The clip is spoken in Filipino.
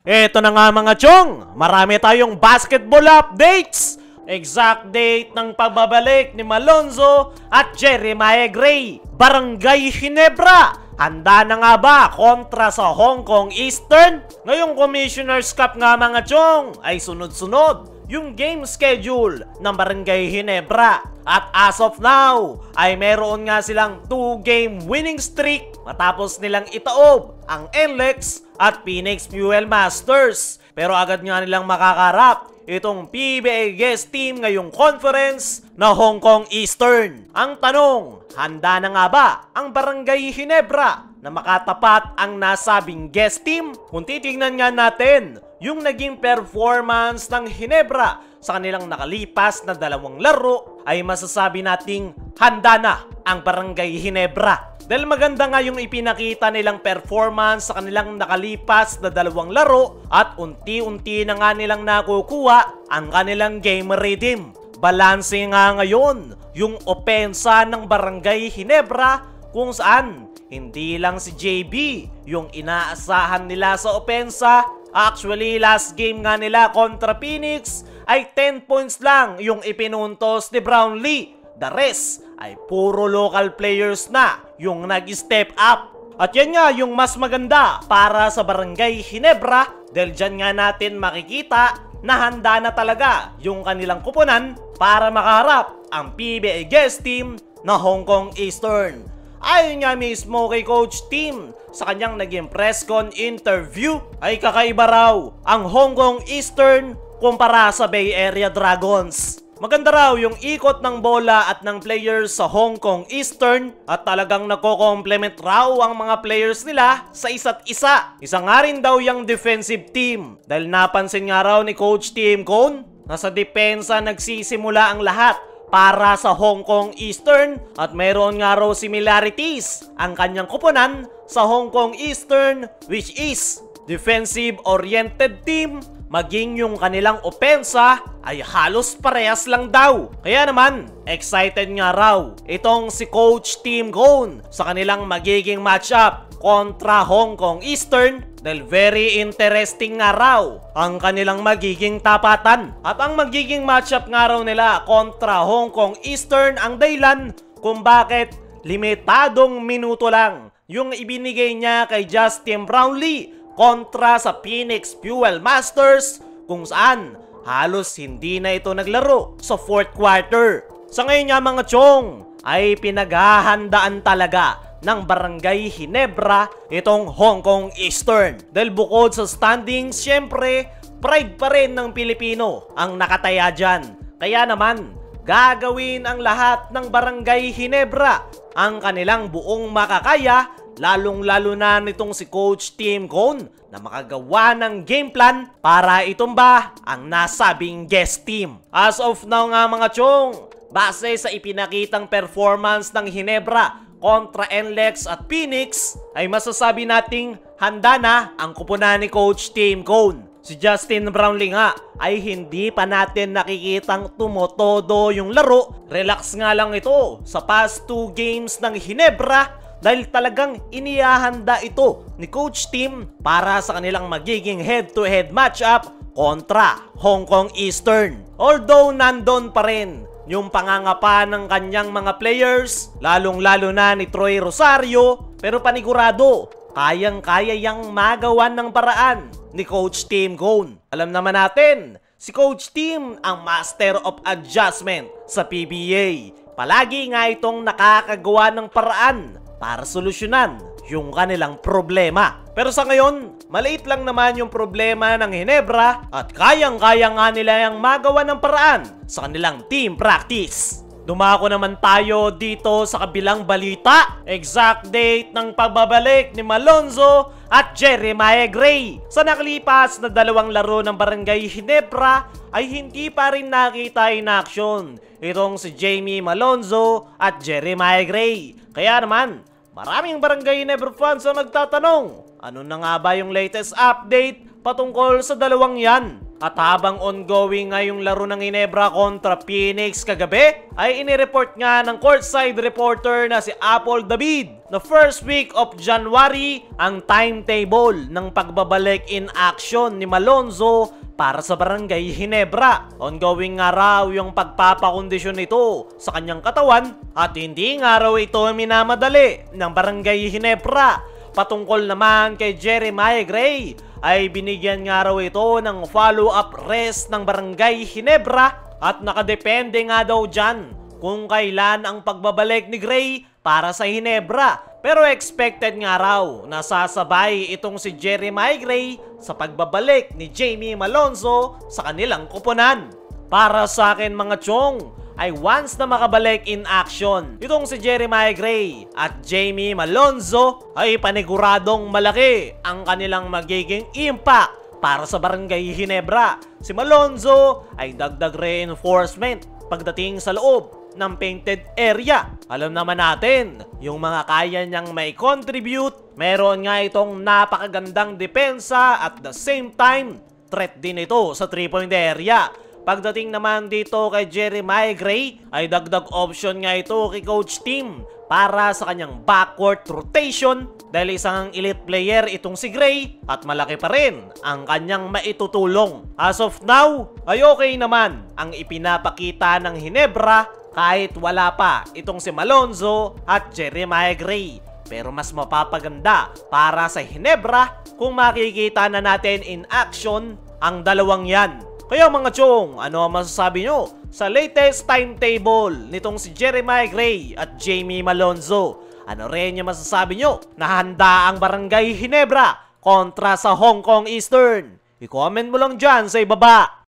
Eto na nga mga chong, marami tayong basketball updates. Exact date ng pagbabalik ni Malonzo at Jeremiah Gray. Barangay Ginebra, handa na nga ba kontra sa Hong Kong Eastern? Ngayong Commissioner's Cup nga mga chong ay sunod-sunod yung game schedule ng Barangay Ginebra. At as of now, ay meron nga silang 2-game winning streak matapos nilang itaob ang NLEX at Phoenix Fuel Masters. Pero agad nga nilang makakarap itong PBA guest team ngayong conference na Hong Kong Eastern. Ang tanong, handa na nga ba ang Barangay Ginebra na makatapat ang nasabing guest team? Kung titignan nga natin yung naging performance ng Ginebra sa kanilang nakalipas na dalawang laro, ay masasabi nating handa na ang Barangay Ginebra. Dahil maganda nga yung ipinakita nilang performance sa kanilang nakalipas na dalawang laro at unti-unti na nga nilang nakukuha ang kanilang game rhythm. Balanse nga ngayon yung opensa ng Barangay Ginebra kung saan hindi lang si JB yung inaasahan nila sa opensa. Actually, last game nga nila kontra Phoenix ay 10 points lang yung ipinuntos ni Brownlee. The rest ay puro local players na yung nag-step up. At yan nga yung mas maganda para sa Barangay Ginebra dahil dyan nga natin makikita na handa na talaga yung kanilang kupunan para makaharap ang PBA guest team na Hong Kong Eastern. Ayon nga mismo kay Coach Tim sa kanyang naging press con interview ay kakaiba raw ang Hong Kong Eastern kumpara sa Bay Area Dragons. Maganda raw yung ikot ng bola at ng players sa Hong Kong Eastern at talagang nako-complement raw ang mga players nila sa isa't isa. Isa nga rin daw yung defensive team dahil napansin nga raw ni Coach Tim Cone na sa depensa nagsisimula ang lahat para sa Hong Kong Eastern at mayroon nga raw similarities ang kanyang kupunan sa Hong Kong Eastern, which is defensive-oriented team, maging yung kanilang opensa ay halos parehas lang daw. Kaya naman, excited nga raw itong si Coach Tim Cone sa kanilang magiging matchup kontra Hong Kong Eastern dahil very interesting nga raw ang kanilang magiging tapatan. At ang magiging matchup nga raw nila kontra Hong Kong Eastern ang dahilan kung bakit limitadong minuto lang yung ibinigay niya kay Justin Brownlee kontra sa Phoenix Fuel Masters kung saan halos hindi na ito naglaro sa fourth quarter. Sa ngayon nga mga chong ay pinaghahandaan talaga ng Barangay Ginebra itong Hong Kong Eastern. Dahil bukod sa standings, syempre, pride pa rin ng Pilipino ang nakataya dyan. Kaya naman, gagawin ang lahat ng Barangay Ginebra ang kanilang buong makakaya, lalong-lalo na nitong si Coach Tim Cone na makagawa ng game plan para itumba ang nasabing guest team. As of now nga mga chong, base sa ipinakitang performance ng Ginebra kontra NLEX at Phoenix, ay masasabi nating handa na ang kupunan ni Coach Tim Cone. Si Justin Brownlee nga ay hindi pa natin nakikitang tumotodo yung laro. Relax nga lang ito sa past 2 games ng Ginebra dahil talagang inihahanda ito ni Coach Tim para sa kanilang magiging head-to-head matchup kontra Hong Kong Eastern. Although nandun pa rin yung pangangapa ng kanyang mga players, lalong-lalo na ni Troy Rosario, pero panigurado, kayang-kaya yang magawan ng paraan ni Coach Tim Cone. Alam naman natin, si Coach Tim ang master of adjustment sa PBA. Palagi nga itong nakakagawa ng paraan para solusyonan yung kanilang problema. Pero sa ngayon, maliit lang naman yung problema ng Ginebra at kayang-kaya nga nila yung magawa ng paraan sa kanilang team practice. Dumako naman tayo dito sa kabilang balita. Exact date ng pagbabalik ni Malonzo at Jeremiah Gray. Sa nakalipas na dalawang laro ng Barangay Ginebra ay hindi pa rin nakita in action itong si Jamie Malonzo at Jeremiah Gray. Kaya naman, maraming Barangay Ginebra fans ang nagtatanong, ano na nga ba yung latest update patungkol sa dalawang yan? At habang ongoing nga yung laro ng Ginebra kontra Phoenix kagabi, ay inireport nga ng courtside reporter na si Apple David na first week of January ang timetable ng pagbabalik in action ni Malonzo para sa Barangay Ginebra. Ongoing nga raw yung pagpapakondisyon nito sa kanyang katawan at hindi nga raw ito minamadali ng Barangay Ginebra. Patungkol naman kay Jeremiah Gray, ay binigyan nga raw ito ng follow-up rest ng Barangay Ginebra at nakadepende nga daw dyan kung kailan ang pagbabalik ni Gray para sa Ginebra. Pero expected nga raw na sasabay itong si Jeremiah Gray sa pagbabalik ni Jamie Malonzo sa kanilang koponan. Para sa akin mga chong, ay once na makabalik in action itong si Jeremiah Gray at Jamie Malonzo, ay paniguradong malaki ang kanilang magiging impact para sa Barangay Ginebra. Si Malonzo ay dagdag reinforcement pagdating sa loob ng painted area. Alam naman natin yung mga kaya niyang may contribute. Meron nga itong napakagandang depensa at the same time threat din ito sa 3-point area. Pagdating naman dito kay Jeremiah Gray, ay dagdag option nga ito kay Coach Tim para sa kanyang backcourt rotation dahil isang elite player itong si Gray at malaki pa rin ang kanyang maitutulong. As of now, ay okay naman ang ipinapakita ng Ginebra kahit wala pa itong si Malonzo at Jeremiah Gray. Pero mas mapapaganda para sa Ginebra kung makikita na natin in action ang dalawang yan. Kaya mga chong, ano ang masasabi nyo sa latest timetable nitong si Jeremiah Gray at Jamie Malonzo? Ano rin yung masasabi nyo na handa ang Barangay Ginebra kontra sa Hong Kong Eastern? I-comment mo lang dyan sa ibaba.